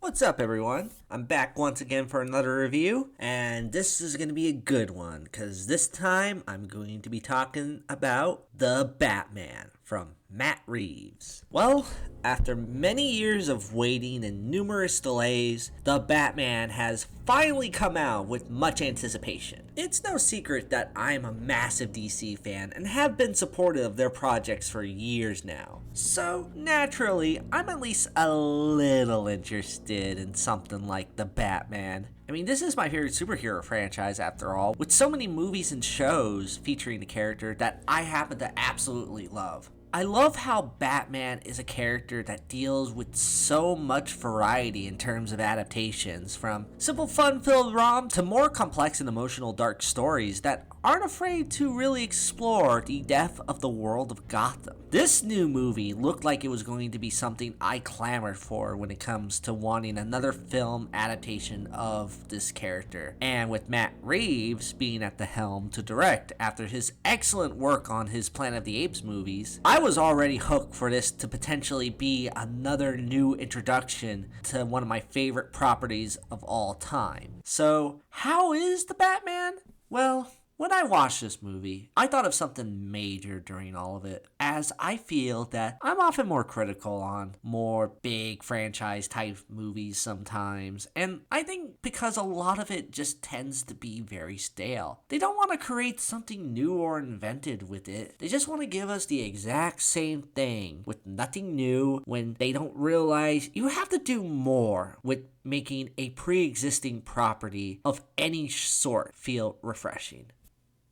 What's up, everyone? I'm back once again for another review, and this is going to be a good one because this time I'm going to be talking about The Batman from Matt Reeves. Well, after many years of waiting and numerous delays, The Batman has finally come out with much anticipation. It's no secret that I'm a massive DC fan and have been supportive of their projects for years now. So, naturally, I'm at least a little interested in something like The Batman. I mean, this is my favorite superhero franchise after all, with so many movies and shows featuring the character that I happen to absolutely love. I love how Batman is a character that deals with so much variety in terms of adaptations, from simple fun-filled rom to more complex and emotional dark stories that aren't afraid to really explore the depth of the world of Gotham. This new movie looked like it was going to be something I clamored for when it comes to wanting another film adaptation of this character, and with Matt Reeves being at the helm to direct after his excellent work on his Planet of the Apes movies, I was already hooked for this to potentially be another new introduction to one of my favorite properties of all time. So, how is the Batman? Well, when I watched this movie, I thought of something major during all of it, as I feel that I'm often more critical on more big franchise type movies sometimes, and I think because a lot of it just tends to be very stale. They don't want to create something new or invented with it. They just want to give us the exact same thing with nothing new, when they don't realize you have to do more with making a pre-existing property of any sort feel refreshing.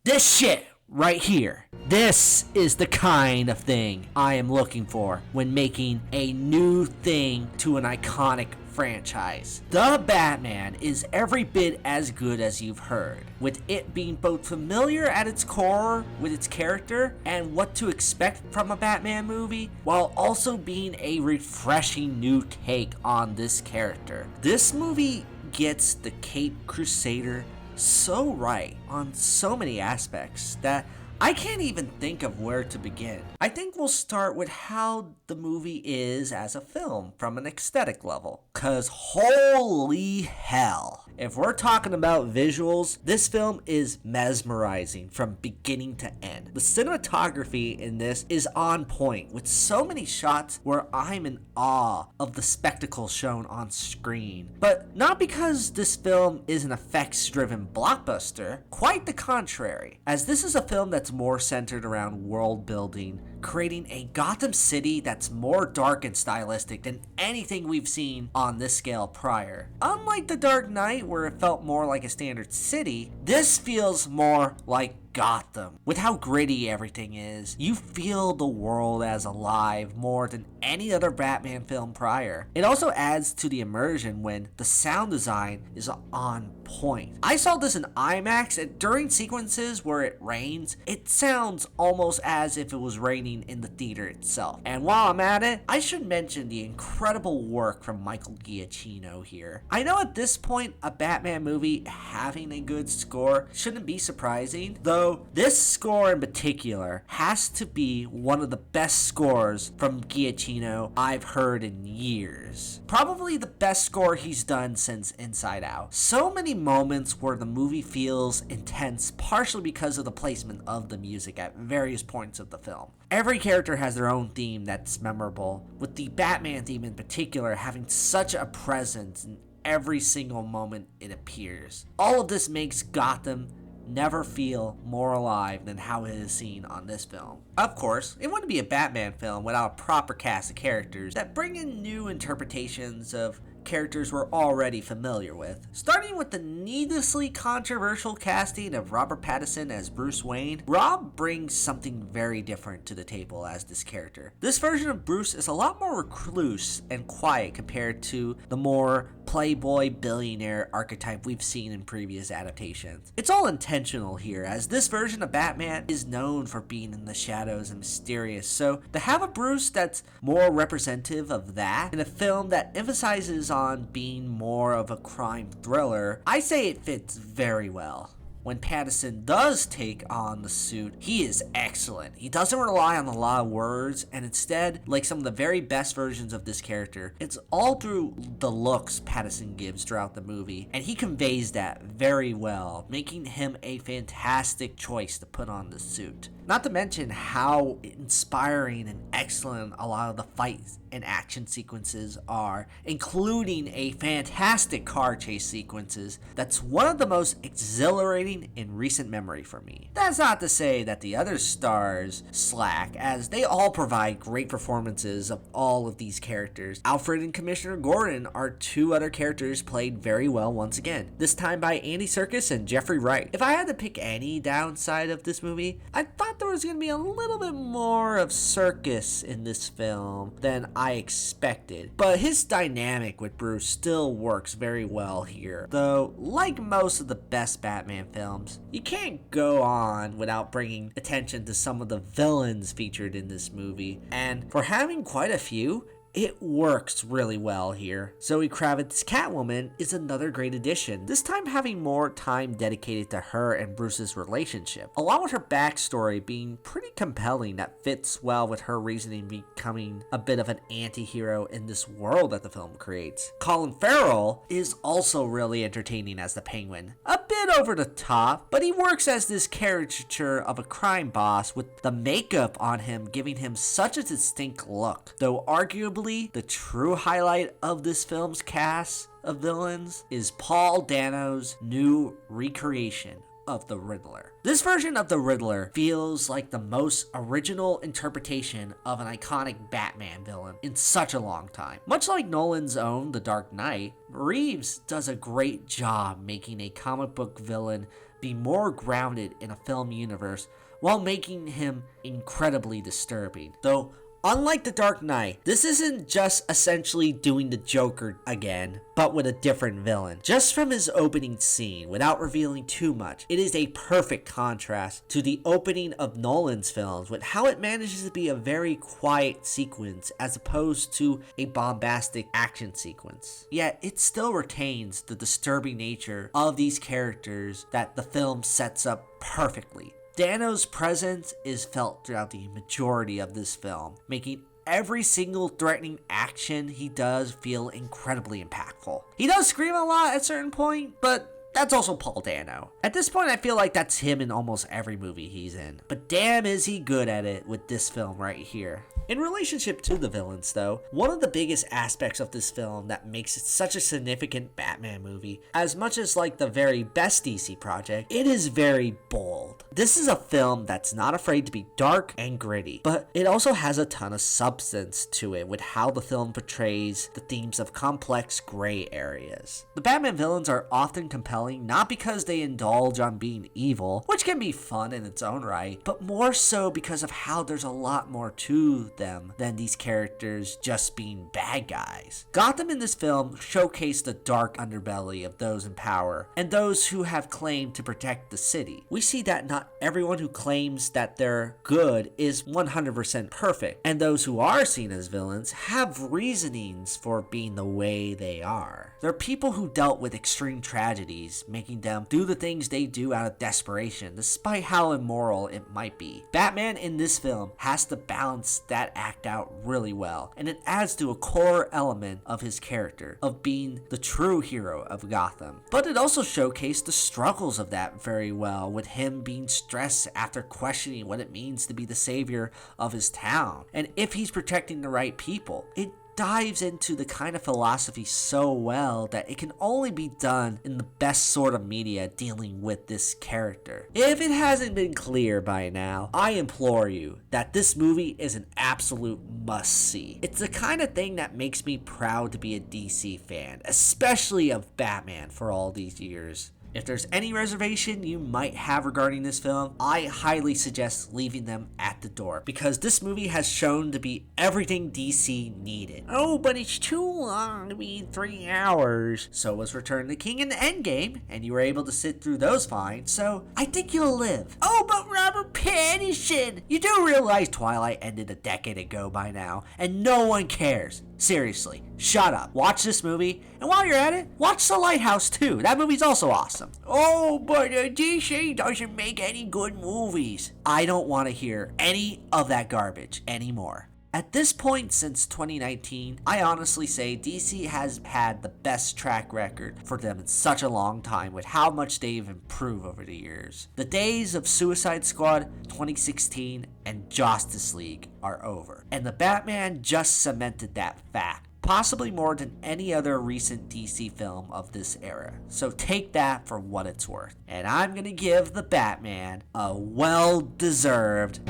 This shit right here. This is the kind of thing I am looking for when making a new thing to an iconic franchise. The Batman is every bit as good as you've heard, with it being both familiar at its core with its character and what to expect from a Batman movie, while also being a refreshing new take on this character. This movie gets the Caped Crusader so right on so many aspects that I can't even think of where to begin. I think we'll start with how the movie is as a film from an aesthetic level. Cause holy hell, if we're talking about visuals, this film is mesmerizing from beginning to end. The cinematography in this is on point, with so many shots where I'm in awe of the spectacle shown on screen. But not because this film is an effects-driven blockbuster, quite the contrary, as this is a film that's more centered around world building, creating a Gotham City that's more dark and stylistic than anything we've seen on this scale prior. Unlike The Dark Knight, where it felt more like a standard city, this feels more like Gotham. With how gritty everything is, you feel the world as alive more than any other Batman film prior. It also adds to the immersion when the sound design is on point. I saw this in IMAX, and during sequences where it rains, it sounds almost as if it was raining in the theater itself. And while I'm at it, I should mention the incredible work from Michael Giacchino here. I know at this point, a Batman movie having a good score shouldn't be surprising, though this score in particular has to be one of the best scores from Giacchino I've heard in years. Probably the best score he's done since Inside Out. So many moments where the movie feels intense, partially because of the placement of the music at various points of the film. Every character has their own theme that's memorable, with the Batman theme in particular having such a presence in every single moment it appears. All of this makes Gotham never feel more alive than how it is seen on this film. Of course, it wouldn't be a Batman film without a proper cast of characters that bring in new interpretations of characters we're already familiar with. Starting with the needlessly controversial casting of Robert Pattinson as Bruce Wayne, Rob brings something very different to the table as this character. This version of Bruce is a lot more recluse and quiet compared to the more playboy billionaire archetype we've seen in previous adaptations. It's all intentional here, as this version of Batman is known for being in the shadows and mysterious, so to have a Bruce that's more representative of that in a film that emphasizes on being more of a crime thriller, I say it fits very well. when Pattinson does take on the suit, he is excellent. He doesn't rely on a lot of words, and instead, like some of the very best versions of this character, it's all through the looks Pattinson gives throughout the movie, and he conveys that very well, making him a fantastic choice to put on the suit. Not to mention how inspiring and excellent a lot of the fights and action sequences are, including a fantastic car chase sequences that's one of the most exhilarating in recent memory for me. That's not to say that the other stars slack, as they all provide great performances of all of these characters. Alfred and Commissioner Gordon are two other characters played very well once again, this time by Andy Serkis and Jeffrey Wright. If I had to pick any downside of this movie, I thought there was going to be a little bit more of Serkis in this film than I expected, but his dynamic with Bruce still works very well here. Though, like most of the best Batman films, you can't go on without bringing attention to some of the villains featured in this movie, and for having quite a few, it works really well here. Zoe Kravitz's Catwoman is another great addition, this time having more time dedicated to her and Bruce's relationship, along with her backstory being pretty compelling that fits well with her reasoning becoming a bit of an anti-hero in this world that the film creates. Colin Farrell is also really entertaining as the Penguin, a bit over the top, but he works as this caricature of a crime boss with the makeup on him giving him such a distinct look, though arguably the true highlight of this film's cast of villains is Paul Dano's new recreation of the Riddler. This version of the Riddler feels like the most original interpretation of an iconic Batman villain in such a long time. Much like Nolan's own The Dark Knight, Reeves does a great job making a comic book villain be more grounded in a film universe while making him incredibly disturbing. Though unlike The Dark Knight, this isn't just essentially doing the Joker again, but with a different villain. Just from his opening scene, without revealing too much, it is a perfect contrast to the opening of Nolan's films with how it manages to be a very quiet sequence as opposed to a bombastic action sequence. Yet, it still retains the disturbing nature of these characters that the film sets up perfectly. Dano's presence is felt throughout the majority of this film, making every single threatening action he does feel incredibly impactful. He does scream a lot at a certain point, but that's also Paul Dano. At this point, I feel like that's him in almost every movie he's in. But damn is he good at it with this film right here. In relationship to the villains though, one of the biggest aspects of this film that makes it such a significant Batman movie, as much as like the very best DC project, it is very bold. This is a film that's not afraid to be dark and gritty, but it also has a ton of substance to it with how the film portrays the themes of complex gray areas. The Batman villains are often compelling not because they indulge on being evil, which can be fun in its own right, but more so because of how there's a lot more to them than these characters just being bad guys. Gotham in this film showcased the dark underbelly of those in power and those who have claimed to protect the city. We see that not everyone who claims that they're good is 100% perfect, and those who are seen as villains have reasonings for being the way they are. There are people who dealt with extreme tragedies, making them do the things they do out of desperation, despite how immoral it might be. Batman in this film has to balance that act out really well, and it adds to a core element of his character of being the true hero of Gotham. But it also showcased the struggles of that very well, with him being stressed after questioning what it means to be the savior of his town and if he's protecting the right people. It dives into the kind of philosophy so well that it can only be done in the best sort of media dealing with this character. If it hasn't been clear by now, I implore you that this movie is an absolute must-see. It's the kind of thing that makes me proud to be a DC fan, especially of Batman for all these years. If there's any reservation you might have regarding this film, I highly suggest leaving them at the door, because this movie has shown to be everything DC needed. Oh, but it's too long to be 3 hours. So was Return of the King and Endgame, and you were able to sit through those fine, so I think you'll live. Oh, but Robert Pattinson! You do realize Twilight ended a decade ago by now, and no one cares. Seriously, shut up. Watch this movie, and while you're at it, watch The Lighthouse too. That movie's also awesome. awesome. Oh, but DC doesn't make any good movies. I don't want to hear any of that garbage anymore. At this point since 2019, I honestly say DC has had the best track record for them in such a long time with how much they've improved over the years. The days of Suicide Squad 2016 and Justice League are over, and the Batman just cemented that fact. Possibly more than any other recent DC film of this era. So take that for what it's worth. And I'm gonna give the Batman a well-deserved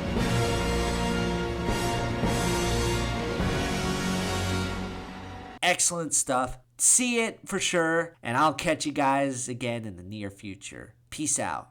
excellent stuff. See it for sure, and I'll catch you guys again in the near future. Peace out.